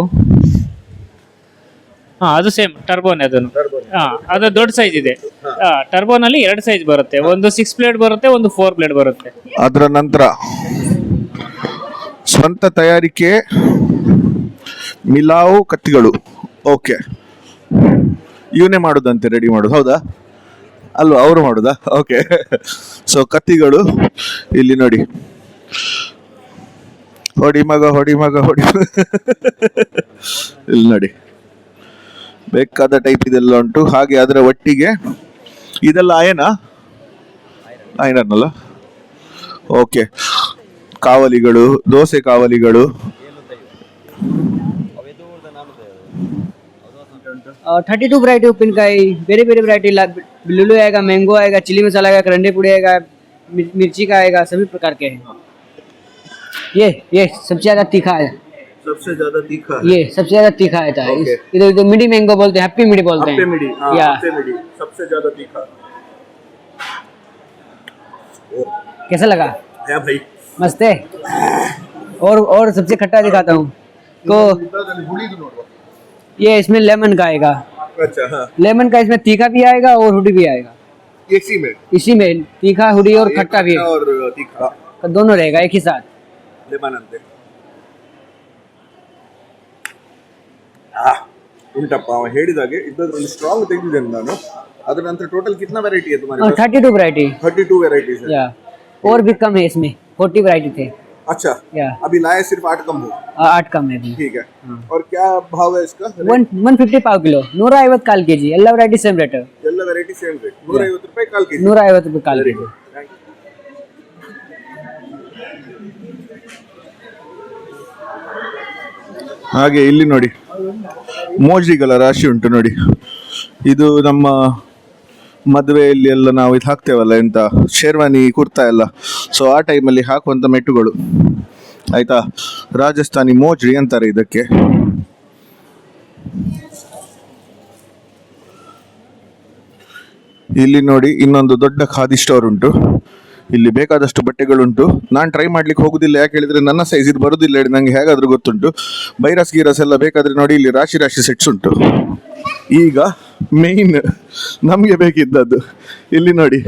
ಅದು ಸೇಮ್ ಟರ್ಬೋನೇ. ಅದನ್ನು ಅದು ದೊಡ್ಡ ಸೈಜ್ ಇದೆ. ಟರ್ಬೋನಲ್ಲಿ 2 ಸೈಜ್ ಬರುತ್ತೆ, ಒಂದು 6 ಬ್ಲೇಡ್ ಬರುತ್ತೆ, ಒಂದು 4 ಬ್ಲೇಡ್ ಬರುತ್ತೆ. ಅದರ ನಂತರ ಸ್ವಂತ ತಯಾರಿಕೆ ಮಿಲಾವು ಕತ್ತಿಗಳು. ಓಕೆ, ಇವನೇ ಮಾಡುದಂತೆ, ರೆಡಿ ಮಾಡೋದು, ಹೌದಾ ಅಲ್ವಾ? ಅವರು ಮಾಡುದಾ? ಓಕೆ. ಸೊ ಕತ್ತಿಗಳು ಇಲ್ಲಿ ನೋಡಿ, ಹೊಡಿ ಮಗ ಹೊಡಿ ಮಗ ಹೊಡಿ. ಇಲ್ಲಿ ನೋಡಿ, ಬೇಕಾದ ಟೈಪ್ ಇದೆಲ್ಲ ಉಂಟು. ಹಾಗೆ ಅದರ ಒಟ್ಟಿಗೆ ಇದೆಲ್ಲ ಐರನ್ ಅಲ್ಲ? ಓಕೆ. ಕಾವಲಿಗಳು, ದೋಸೆ ಕಾವಲಿಗಳು. 32 वैरायटी उप्पिनकाई, बेरे बेरे वैरायटी, लुलु आएगा, मैंगो आएगा, चिली मसाला आएगा, करंडे पूड़ी आएगा, मिर्ची का आएगा, सभी प्रकार के हैं। ये सबसे ज्यादा तीखा है। सबसे ज्यादा तीखा ये सबसे ज्यादा तीखा है। इधर मिडी मैंगो बोलते हैं, हैप्पी मिडी बोलते हैं। या सबसे ज्यादा तीखा। कैसा लगा? है भाई, मस्त है। और सबसे खट्टा दिखाता हूँ तो ये इसमें लेमन का आएगा। अच्छा, हाँ। लेमन का इसमें तीखा भी आएगा और हुडी भी आएगा। इसी में तीखा, हुडी और खट्टा भी और तीखा दोनों रहेगा एक ही साथ। लेमन अंते ಉಂಟಪ್ಪ ಅವ ಹೇಳಿದಾಗೆ ಇದ್ದದ್ರಲ್ಲಿ ಸ್ಟ್ರಾಂಗ್ ತೆಗೆದಿದ್ದೇನೆ ನಾನು. ಅದರ ನಂತರ ಟೋಟल कितना वैरायटी है तुम्हारे पास? 32 वैरायटी। 32 वैरायटीज है। या और भी कम है इसमें, 40 वैरायटी थे। अच्छा, या अभी लाए सिर्फ 8 कम हो। 8 कम है अभी। ठीक है। और क्या भाव है इसका? 150 पाव किलो, 150 ಕಾಲ್ ಕೆಜಿ, ಎಲ್ಲ वैरायटी सेम रेट। ಎಲ್ಲ ವೆರೈಟಿ ಸೇಮ್ ರೇಟ್, 150 ರೂಪಾಯಿ ಕಾಲ್ ಕೆಜಿ। 150 ರೂಪಾಯಿ ಕಾಲ್ ಕೆಜಿ। ಹಾಗೆ ಇಲ್ಲಿ ನೋಡಿ ಮೋಜ್ರಿಗಳ ರಾಶಿ ಉಂಟು ನೋಡಿ. ಇದು ನಮ್ಮ ಮದುವೆಯಲ್ಲಿ ಎಲ್ಲ ನಾವು ಇದು ಹಾಕ್ತೇವಲ್ಲ, ಎಂತ ಶೇರ್ವಾನಿ ಕುರ್ತಾ ಎಲ್ಲ, ಸೊ ಆ ಟೈಮಲ್ಲಿ ಹಾಕುವಂತ ಮೆಟ್ಟುಗಳು ಆಯ್ತಾ. ರಾಜಸ್ಥಾನಿ ಮೋಜ್ರಿ ಅಂತಾರೆ ಇದಕ್ಕೆ. ಇಲ್ಲಿ ನೋಡಿ ಇನ್ನೊಂದು ದೊಡ್ಡ ಖಾದಿ ಸ್ಟೋರ್ ಉಂಟು. ಇಲ್ಲಿ ಬೇಕಾದಷ್ಟು ಬಟ್ಟೆಗಳುಂಟು. ನಾನು ಟ್ರೈ ಮಾಡ್ಲಿಕ್ಕೆ ಹೋಗುದಿಲ್ಲ, ಯಾಕೆ ಹೇಳಿದ್ರೆ ನನ್ನ ಸೈಜ್ ಇದು ಬರುದಿಲ್ಲ ಹೇಳಿ ನಂಗೆ ಹೇಗಾದ್ರೂ ಗೊತ್ತುಂಟು. ಬೈರಸ್ ಗೀರಸ್ ಎಲ್ಲ ಬೇಕಾದ್ರೆ ನೋಡಿ ಇಲ್ಲಿ ರಾಶಿ ರಾಶಿ ಸೆಟ್ಸ್ ಉಂಟು. ಈಗ ಮೇನ್ ನಮ್ಗೆ ಬೇಕಿದ್ದದ್ದು ಇಲ್ಲಿ ನೋಡಿ,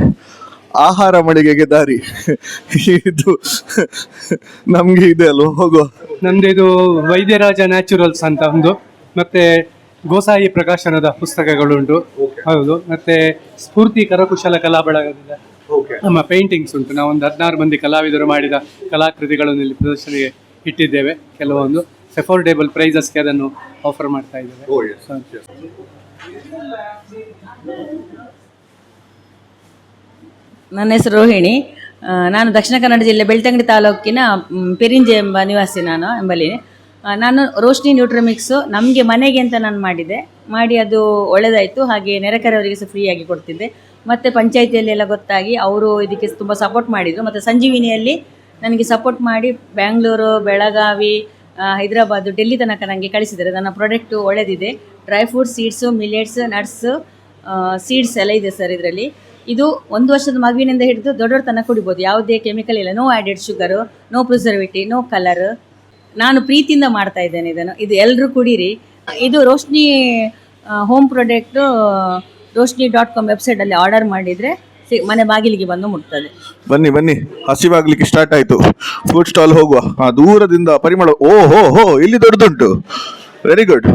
ಆಹಾರ ಮಳಿಗೆಗೆ ದಾರಿ. ಇದು ನಮ್ಗೆ ಇದೆ ಅಲ್ವಾ, ಹೋಗುವ. ನಮ್ದು ಇದು ವೈದ್ಯರಾಜ ನ್ಯಾಚುರಲ್ಸ್ ಅಂತ ಒಂದು, ಮತ್ತೆ ಗೋಸಾಯಿ ಪ್ರಕಾಶನದ ಪುಸ್ತಕಗಳುಂಟು. ಹೌದು, ಮತ್ತೆ ಸ್ಫೂರ್ತಿ ಕರಕುಶಲ ಕಲಾ ಬಳಗದಿಂದ ನಮ್ಮ ಪೇಂಟಿಂಗ್ಸ್ ಉಂಟು. ನಾವು ಒಂದು 16 ಮಂದಿ ಕಲಾವಿದರು ಮಾಡಿದ ಕಲಾಕೃತಿಗಳನ್ನು ಇಲ್ಲಿ ಪ್ರದರ್ಶನಕ್ಕೆ ಇಟ್ಟಿದ್ದೇವೆ. ಕೆಲವೊಂದು ಅಫೋರ್ಡೇಬಲ್ ಪ್ರೈಸಸ್ಗೆ ಅದನ್ನು ಆಫರ್ ಮಾಡ್ತಾ ಇದ್ದೇವೆ. ನನ್ನ ಹೆಸರು ರೋಹಿಣಿ. ನಾನು ದಕ್ಷಿಣ ಕನ್ನಡ ಜಿಲ್ಲೆ ಬೆಳ್ತಂಗಡಿ ತಾಲೂಕಿನ ಪೆರಿಂಜೆ ಎಂಬ ನಿವಾಸಿ ನಾನು ಎಂಬಲ್ಲಿ. ನಾನು ರೋಶ್ನಿ ನ್ಯೂಟ್ರಿಮಿಕ್ಸು ನಮಗೆ ಮನೆಗೆ ಅಂತ ನಾನು ಮಾಡಿ ಅದು ಒಳ್ಳೆಯದಾಯಿತು. ಹಾಗೆ ನೆರೆಕರೆಯವರಿಗೆ ಸಹ ಫ್ರೀಯಾಗಿ ಕೊಡ್ತಿದ್ದೆ. ಮತ್ತು ಪಂಚಾಯಿತಿಯಲ್ಲಿ ಎಲ್ಲ ಗೊತ್ತಾಗಿ ಅವರು ಇದಕ್ಕೆ ತುಂಬ ಸಪೋರ್ಟ್ ಮಾಡಿದರು. ಮತ್ತು ಸಂಜೀವಿನಿಯಲ್ಲಿ ನನಗೆ ಸಪೋರ್ಟ್ ಮಾಡಿ ಬ್ಯಾಂಗ್ಳೂರು, ಬೆಳಗಾವಿ, ಹೈದರಾಬಾದು, ಡೆಲ್ಲಿ ತನಕ ನನಗೆ ಕಳಿಸಿದ್ದಾರೆ. ನನ್ನ ಪ್ರಾಡಕ್ಟು ಒಳ್ಳೆಯದಿದೆ. Dry fruits, seeds, millets, nuts, seeds ಎಲ್ಲ ಇದೆ ಸರ್ ಇದರಲ್ಲಿ. ಇದು 1 ವರ್ಷದ ಮಗುವಿನಿಂದ ಹಿಡಿದು ದೊಡ್ಡವ್ರ ತನಕ ಕುಡಿಬೋದು. ಯಾವುದೇ ಕೆಮಿಕಲ್ ಇಲ್ಲ, no added sugar, no preservative, no colour. ನಾನು ಪ್ರೀತಿಯಿಂದ ಮಾಡ್ತಾ ಇದ್ದೇನೆ ಇದನ್ನು. ಇದು ಎಲ್ಲರೂ ಕುಡೀರಿ. ಇದು ರೋಶ್ನಿ ಹೋಮ್ ಪ್ರಾಡಕ್ಟು ರೋಶ್ನಿ.com ವೆಬ್ಸೈಟಲ್ಲಿ ಆರ್ಡರ್ ಮಾಡಿದರೆ ಮನೆ ಬಾಗಿಲಿಗೆ ಬಂದು ಮುಟ್ತದೆ. ಬನ್ನಿ ಬನ್ನಿ, ಹಸಿವಾಗ್ಲಿಕ್ಕೆ ಸ್ಟಾರ್ಟ್ ಆಯ್ತು. ಫುಡ್ ಸ್ಟಾಲ್ ಹೋಗುವ. ದೂರದಿಂದ ಪರಿಮಳ. ಓ ಹೋ ಹೋ, ಇಲ್ಲಿ ದೊಡ್ಡದುಂಟು. Very good.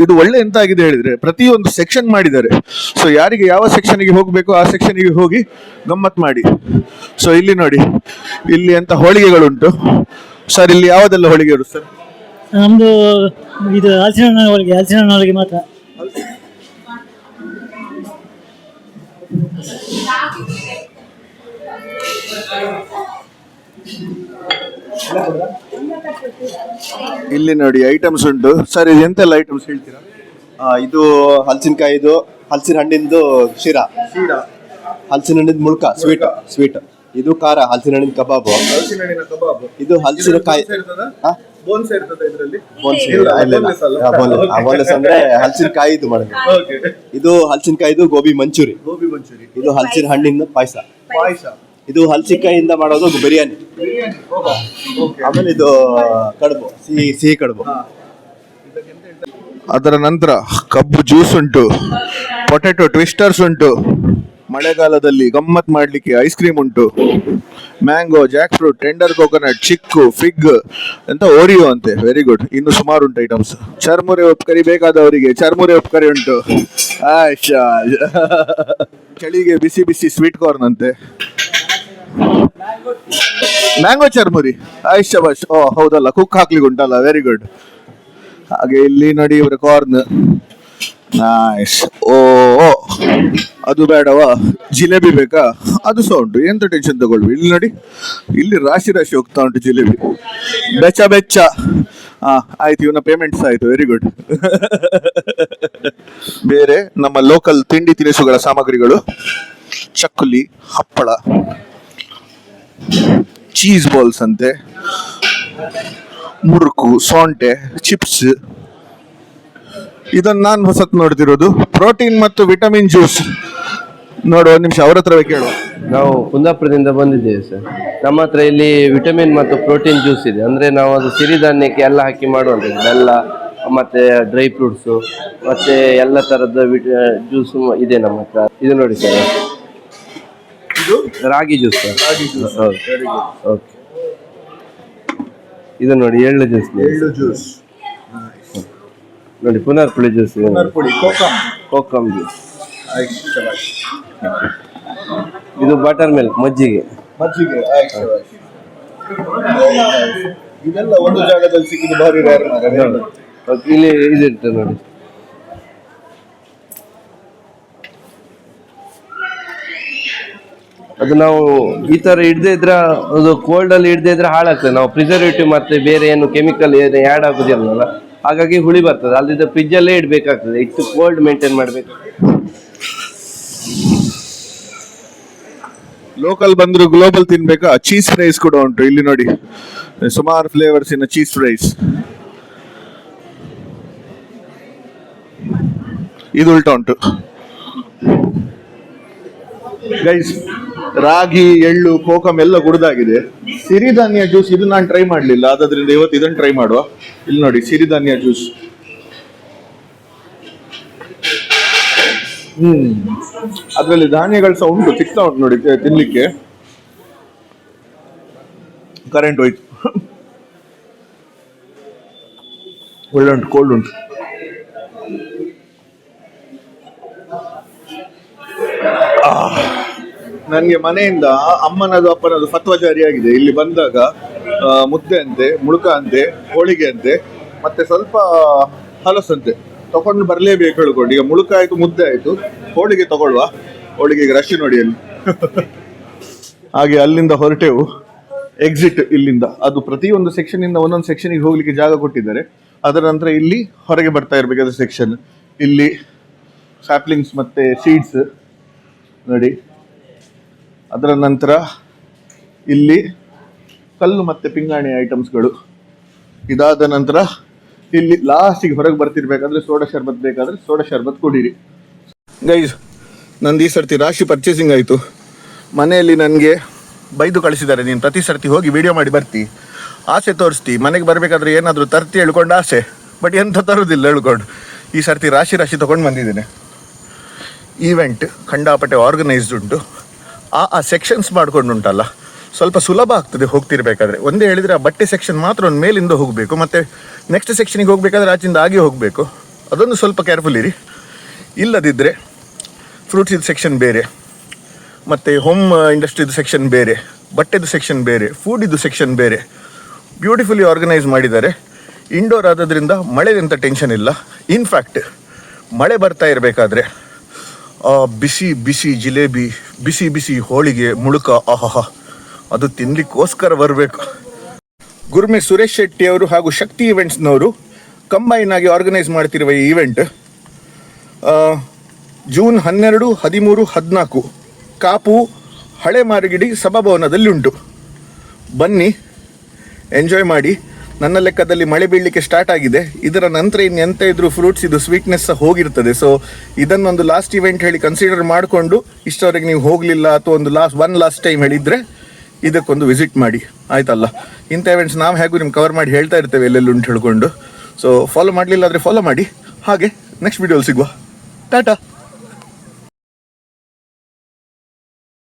ಇದು ಒಳ್ಳೆ ಎಂತ ಆಗಿದೆ ಹೇಳಿದ್ರೆ ಪ್ರತಿಯೊಂದು ಸೆಕ್ಷನ್ ಮಾಡಿದ್ದಾರೆ. ಸೊ ಯಾರಿಗೆ ಯಾವ ಸೆಕ್ಷನ್ಗೆ ಹೋಗಬೇಕು ಆ ಸೆಕ್ಷನ್ಗೆ ಹೋಗಿ ಗಮ್ಮತ್ ಮಾಡಿ. ಸೊ ಇಲ್ಲಿ ನೋಡಿ, ಇಲ್ಲಿ ಎಂತ ಹೋಳಿಗೆಗಳುಂಟು ಸರ್. ಇಲ್ಲಿ ಯಾವುದೆಲ್ಲ ಹೋಳಿಗೆಗಳು ಸರ್? ನಮ್ದು ಇದು ಹಲಸಿನ ಹೋಳಿಗೆ ಮಾತ್ರ. ಇಲ್ಲಿ ನೋಡಿ ಐಟಮ್ಸ್ ಉಂಟು ಸರ್. ಇದು ಎಂತೆಲ್ಲ ಐಟಮ್ಸ್ ಹೇಳ್ತೀರಾ? ಇದು ಹಲಸಿನಕಾಯಿದು, ಹಲಸಿನ ಹಣ್ಣಿಂದು ಶಿರಾ, ಹಲಸಿನ ಹಣ್ಣಿಂದ ಮುಳ್ಕ, ಸ್ವೀಟ್. ಇದು ಖಾರ, ಹಲಸಿನ ಹಣ್ಣಿನ ಕಬಾಬು. ಇದು ಹಲಸಿನಕಾಯಿ ಬೋನ್ಸ್ ಅಂದ್ರೆ ಹಲಸಿನಕಾಯಿದು ಮಾಡೋದು. ಇದು ಹಲಸಿನಕಾಯಿದು ಗೋಬಿ ಮಂಚೂರಿ. ಇದು ಹಲಸಿನ ಹಣ್ಣಿನ ಪಾಯಸ. ಇದು ಹಲಸಿನಕಾಯಿಯಿಂದ ಮಾಡೋದು ಬಿರಿಯಾನಿ. ಆಮೇಲೆ ಇದು ಕಡುಬು, ಸಿಹಿ ಕಡುಬು. ಅದರ ನಂತರ ಕಬ್ಬು ಜ್ಯೂಸ್ ಉಂಟು, ಪೊಟೆಟೊ ಟ್ವಿಸ್ಟರ್ಸ್ ಉಂಟು, ಮಳೆಗಾಲದಲ್ಲಿ ಗಮ್ಮತ್ ಮಾಡ್ಲಿಕ್ಕೆ ಐಸ್ ಕ್ರೀಮ್ ಉಂಟು, mango, jackfruit, tender coconut, chikoo, fig, ಎಂತ ಓರಿಯೋ ಅಂತೆ. Very good. ಇನ್ನು ಸುಮಾರು ಉಂಟು ಐಟಮ್ಸ್. ಚರ್ಮುರೆ ಉಪ್ಕರಿ ಬೇಕಾದವರಿಗೆ ಚರ್ಮುರೆ ಉಪ್ಕರಿ ಉಂಟು. ಆಯ್ಷಾ. ಚಳಿಗೆ ಬಿಸಿ ಬಿಸಿ ಸ್ವೀಟ್ ಕಾರ್ನ್ ಅಂತೆ. ಮ್ಯಾಂಗೋ ಚರ್ಮುರಿ, ಆಯ್ಷಾ ಬಾಷ್. ಓ ಹೌದಲ್ಲ, ಕುಕ್ ಹಾಕ್ಲಿಕ್ಕೆ ಉಂಟಲ್ಲ. Very good. ಹಾಗೆ ಇಲ್ಲಿ ನೋಡಿ ಇವರ ಕಾರ್ನ್. ನೈಸ್. ಓ ಅದು ಬೇಡವಾ, ಜಿಲೇಬಿ ಬೇಕಾ? ಅದು ಸಹ ಉಂಟು, ಎಂತ ಟೆನ್ಷನ್ ತಗೊಳ್ವಿ. ಇಲ್ಲಿ ನೋಡಿ, ಇಲ್ಲಿ ರಾಶಿ ರಾಶಿ ಹೋಗ್ತಾ ಉಂಟು ಜಿಲೇಬಿ. ಬೆಚ್ಚ. ಆಯ್ತು, ಇವನ ಪೇಮೆಂಟ್ಸ್ ಆಯ್ತು. Very good. ಬೇರೆ ನಮ್ಮ ಲೋಕಲ್ ತಿಂಡಿ ತಿನಿಸುಗಳ ಸಾಮಗ್ರಿಗಳು: ಚಕ್ಕುಲಿ, ಹಪ್ಪಳ, ಚೀಸ್ ಬಾಲ್ಸ್ ಅಂತೆ, ಮುರುಕು, ಸೊಂಟೆ, ಚಿಪ್ಸ್. ಇದನ್ನ ನಾನು ಹೊಸತ್ ನೋಡ್ತಿರೋದು. ಪ್ರೋಟೀನ್ ಮತ್ತು ವಿಟಮಿನ್ ಜ್ಯೂಸ್. ನೋಡು, ಒಂದು ನಿಮಿಷ ಅವ್ರ ಹತ್ರವೇ ಕೇಳುವ. ನಾವು ಕುಂದಾಪುರದಿಂದ ಬಂದಿದ್ದೇವೆ ಸರ್. ನಮ್ಮ ಹತ್ರ ಇಲ್ಲಿ ವಿಟಮಿನ್ ಮತ್ತು ಪ್ರೋಟೀನ್ ಜ್ಯೂಸ್ ಇದೆ. ಅಂದ್ರೆ ನಾವು ಅದು ಸಿರಿಧಾನ್ಯಕ್ಕೆ ಎಲ್ಲ ಹಾಕಿ ಮಾಡುವಂಥದ್ದು. ಬೆಲ್ಲ ಮತ್ತೆ ಡ್ರೈ ಫ್ರೂಟ್ಸು ಮತ್ತೆ ಎಲ್ಲ ತರದ ಜ್ಯೂಸ್ ಇದೆ ನಮ್ಮ ಹತ್ರ. ಇದು ನೋಡಿ ಸರ್, ಇದು ರಾಗಿ ಜ್ಯೂಸ್ ಸರ್. ಹೌದು, ಓಕೆ. ಇದು ನೋಡಿ ಎಳ್ಳು ಜ್ಯೂಸ್ ನೋಡಿ, ಪುನರ್ಪುಳಿ ಜ್ಯೂಸ್, ಕೋಕಮ್ ಜ್ಯೂಸ್. ಇದು ಬಟರ್ ಮಿಲ್ಕ್, ಮಜ್ಜಿಗೆ. ಇದೆಲ್ಲ ಒಂದು ಜಾಗದಲ್ಲಿ ಸಿಕ್ಕಿದ್ದು ಭಾರಿ ರೇರ್. ಇಲ್ಲಿ ಇದಿರ್ತದೆ ನೋಡಿ. ಅದು ನಾವು ಈ ತರ ಇಡದೇ ಇದ್ರೆ, ಅದು ಕೋಲ್ಡ್ ಅಲ್ಲಿ ಇಡದೇ ಇದ್ರೆ ಹಾಳಾಗ್ತದೆ. ನಾವು ಪ್ರಿಸರ್ವೇಟಿವ್ ಮತ್ತೆ ಬೇರೆ ಏನು ಕೆಮಿಕಲ್ ಏನು ಆ್ಯಡ್ ಆಗುದಿಲ್ಲ, ಹಾಗಾಗಿ ಹುಳಿ ಬರ್ತದೆ. ಅಲ್ಲಿದ್ದ ಫ್ರಿಜ್ ಅಲ್ಲೇ ಇಡ್ಬೇಕಾಗ್ತದೆ, ಇಟ್ಟು ಕೋಲ್ಡ್ ಮೇಂಟೈನ್ ಮಾಡ್ಬೇಕು. ಲೋಕಲ್ ಬಂದ್ರು ಗ್ಲೋಬಲ್ ತಿನ್ಬೇಕಾ? ಚೀಸ್ ಫ್ರೈಸ್ ಕೂಡ ಉಂಟು ಇಲ್ಲಿ ನೋಡಿ, ಸುಮಾರು ಫ್ಲೇವರ್ಸ್ ಇನ ಚೀಸ್ ಫ್ರೈಸ್. ಇದು ಉಲ್ಟಾ ಉಂಟು ಗೈಸ್. ರಾಗಿ, ಎಳ್ಳು, ಕೋಕಮ್ ಎಲ್ಲ ಕುಡ್ದಾಗಿದೆ. ಸಿರಿಧಾನ್ಯ ಜ್ಯೂಸ್ ಇದು ನಾನು ಟ್ರೈ ಮಾಡ್ಲಿಲ್ಲ, ಆದ್ರಿಂದ ಇವತ್ತು ಇದನ್ನು ಟ್ರೈ ಮಾಡುವ. ಇಲ್ಲಿ ನೋಡಿ ಸಿರಿಧಾನ್ಯ ಜ್ಯೂಸ್. ಅದ್ರಲ್ಲಿ ಧಾನ್ಯಗಳು ಸಹ ಉಂಟು, ಸಿಗ್ತಾ ಉಂಟು ನೋಡಿ ತಿನ್ಲಿಕ್ಕೆ. ಕರೆಂಟ್ ಹೋಯ್ತು. ಒಳ್ಳೆ ಉಂಟು, ಕೋಲ್ಡ್ ಉಂಟು. ನನಗೆ ಮನೆಯಿಂದ ಅಮ್ಮನದು ಅಪ್ಪನದು ಫತ್ವಾ ಜಾರಿಯಾಗಿದೆ. ಇಲ್ಲಿ ಬಂದಾಗ ಮುದ್ದೆ ಅಂತೆ, ಮುಳುಕ ಅಂತೆ, ಹೋಳಿಗೆ ಅಂತೆ, ಮತ್ತೆ ಸ್ವಲ್ಪ ಹಲಸಂತೆ ತಗೊಂಡು ಬರಲೇಬೇಕು ಹೇಳ್ಕೊಂಡು. ಈಗ ಮುಳುಕ ಆಯ್ತು, ಮುದ್ದೆ ಆಯ್ತು, ಹೋಳಿಗೆ ತಗೊಳ್ವಾ. ಹೋಳಿಗೆಗೆ ರಶ್ ನೋಡಿ ಅಲ್ಲಿ. ಹಾಗೆ ಅಲ್ಲಿಂದ ಹೊರಟೆವು. ಎಕ್ಸಿಟ್ ಇಲ್ಲಿಂದ, ಅದು ಪ್ರತಿಯೊಂದು ಸೆಕ್ಷನ್ ಇಂದ ಒಂದೊಂದು ಸೆಕ್ಷನ್ಗೆ ಹೋಗ್ಲಿಕ್ಕೆ ಜಾಗ ಕೊಟ್ಟಿದ್ದಾರೆ. ಅದರ ನಂತರ ಇಲ್ಲಿ ಹೊರಗೆ ಬರ್ತಾ ಇರ್ಬೇಕಾದ್ರೆ ಸೆಕ್ಷನ್, ಇಲ್ಲಿ ಸ್ಯಾಪ್ಲಿಂಗ್ಸ್ ಮತ್ತೆ ಸೀಡ್ಸ್ ನೋಡಿ. ಅದರ ನಂತರ ಇಲ್ಲಿ ಕಲ್ಲು ಮತ್ತೆ ಪಿಂಗಾಣಿ ಐಟಮ್ಸ್ಗಳು. ಇದಾದ ನಂತರ ಇಲ್ಲಿ ಲಾಸ್ಟಿಗೆ ಹೊರಗೆ ಬರ್ತಿರ್ಬೇಕಾದ್ರೆ ಸೋಡಾ ಶರ್ಬತ್ ಬೇಕಾದ್ರೆ ಸೋಡಾ ಶರ್ಬತ್ ಕುಡೀರಿ. ಗೈಸ್, ನಂದು ಈ ಸರ್ತಿ ರಾಶಿ ಪರ್ಚೇಸಿಂಗ್ ಆಯಿತು. ಮನೆಯಲ್ಲಿ ನನಗೆ ಬೈದು ಕಳಿಸಿದ್ದಾರೆ, ನೀನು ಪ್ರತಿ ಸರ್ತಿ ಹೋಗಿ ವಿಡಿಯೋ ಮಾಡಿ ಬರ್ತಿ, ಆಸೆ ತೋರಿಸ್ತಿ, ಮನೆಗೆ ಬರಬೇಕಾದ್ರೆ ಏನಾದರೂ ತರ್ತಿ ಹೇಳ್ಕೊಂಡು ಆಸೆ, ಬಟ್ ಎಂಥ ತರೋದಿಲ್ಲ ಹೇಳ್ಕೊಂಡು. ಈ ಸರ್ತಿ ರಾಶಿ ರಾಶಿ ತೊಗೊಂಡು ಬಂದಿದ್ದೇನೆ. ಈವೆಂಟ್ ಖಂಡಾಪಟ್ಟೆ ಆರ್ಗನೈಸ್ಡ್ ಉಂಟು. ಆ ಸೆಕ್ಷನ್ಸ್ ಮಾಡ್ಕೊಂಡು ಉಂಟಲ್ಲ, ಸ್ವಲ್ಪ ಸುಲಭ ಆಗ್ತದೆ ಹೋಗ್ತಿರ್ಬೇಕಾದ್ರೆ. ಒಂದೇ ಹೇಳಿದರೆ ಆ ಬಟ್ಟೆ ಸೆಕ್ಷನ್ ಮಾತ್ರ ಒಂದು ಮೇಲಿಂದ ಹೋಗಬೇಕು, ಮತ್ತು ನೆಕ್ಸ್ಟ್ ಸೆಕ್ಷನಿಗೆ ಹೋಗಬೇಕಾದ್ರೆ ಆಚಿಂದ ಆಗಿ ಹೋಗಬೇಕು. ಅದೊಂದು ಸ್ವಲ್ಪ ಕೇರ್ಫುಲ್ ಇರಿ. ಇಲ್ಲದಿದ್ದರೆ ಫ್ರೂಟ್ಸಿದು ಸೆಕ್ಷನ್ ಬೇರೆ, ಮತ್ತು ಹೋಮ್ ಇಂಡಸ್ಟ್ರಿದು ಸೆಕ್ಷನ್ ಬೇರೆ, ಬಟ್ಟೆದು ಸೆಕ್ಷನ್ ಬೇರೆ, ಫುಡಿದು ಸೆಕ್ಷನ್ ಬೇರೆ. ಬ್ಯೂಟಿಫುಲಿ ಆರ್ಗನೈಸ್ ಮಾಡಿದ್ದಾರೆ. ಇಂಡೋರ್ ಆಗೋದ್ರಿಂದ ಮಳೆದಂಥ ಟೆನ್ಷನ್ ಇಲ್ಲ. ಇನ್ಫ್ಯಾಕ್ಟ್ ಮಳೆ ಬರ್ತಾ ಇರಬೇಕಾದ್ರೆ ಬಿಸಿ ಬಿಸಿ ಜಿಲೇಬಿ, ಬಿಸಿ ಬಿಸಿ ಹೋಳಿಗೆ, ಮುಳುಕ, ಆಹಾ, ಅದು ತಿನ್ಲಿಕ್ಕೋಸ್ಕರ ಬರಬೇಕು. ಗುರ್ಮೆ ಸುರೇಶ್ ಶೆಟ್ಟಿ ಅವರು ಹಾಗೂ ಶಕ್ತಿ ಇವೆಂಟ್ಸ್ನವರು ಕಂಬೈನ್ ಆಗಿ ಆರ್ಗನೈಸ್ ಮಾಡ್ತಿರುವ ಈ ಈವೆಂಟ್ ಜೂನ್ 12, 13, 14 ಕಾಪು ಹಳೆ ಮಾರಿಗಿಡಿ ಸಭಾಭವನದಲ್ಲಿ ಉಂಟು. ಬನ್ನಿ, ಎಂಜಾಯ್ ಮಾಡಿ. ನನ್ನ ಲೆಕ್ಕದಲ್ಲಿ ಮಳೆ ಬೀಳಲಿಕ್ಕೆ ಸ್ಟಾರ್ಟ್ ಆಗಿದೆ. ಇದರ ನಂತರ ಎಂತ ಇದ್ರೂ ಫ್ರೂಟ್ಸ್ ಇದು ಸ್ವೀಟ್ನೆಸ್ ಹೋಗಿರ್ತದೆ. ಸೊ ಇದನ್ನೊಂದು ಲಾಸ್ಟ್ ಇವೆಂಟ್ ಹೇಳಿ ಕನ್ಸಿಡರ್ ಮಾಡಿಕೊಂಡು ಇಷ್ಟವರೆಗೆ ನೀವು ಹೋಗಲಿಲ್ಲ ಅಥವಾ ಒಂದು ಲಾಸ್ಟ್ ಟೈಮ್ ಹೇಳಿದರೆ ಇದಕ್ಕೊಂದು ವಿಸಿಟ್ ಮಾಡಿ, ಆಯ್ತಲ್ಲ. ಇಂಥ ಇವೆಂಟ್ಸ್ ನಾವು ಹೇಗೂ ನಿಮ್ಗೆ ಕವರ್ ಮಾಡಿ ಹೇಳ್ತಾ ಇರ್ತೇವೆ ಎಲ್ಲೆಲ್ಲಿ ಉಂಟು ಹೇಳ್ಕೊಂಡು. ಸೊ ಫಾಲೋ ಮಾಡಲಿಲ್ಲ ಆದರೆ ಫಾಲೋ ಮಾಡಿ. ಹಾಗೆ ನೆಕ್ಸ್ಟ್ ವಿಡಿಯೋಲಿ ಸಿಗುವ. ಟಾಟಾ.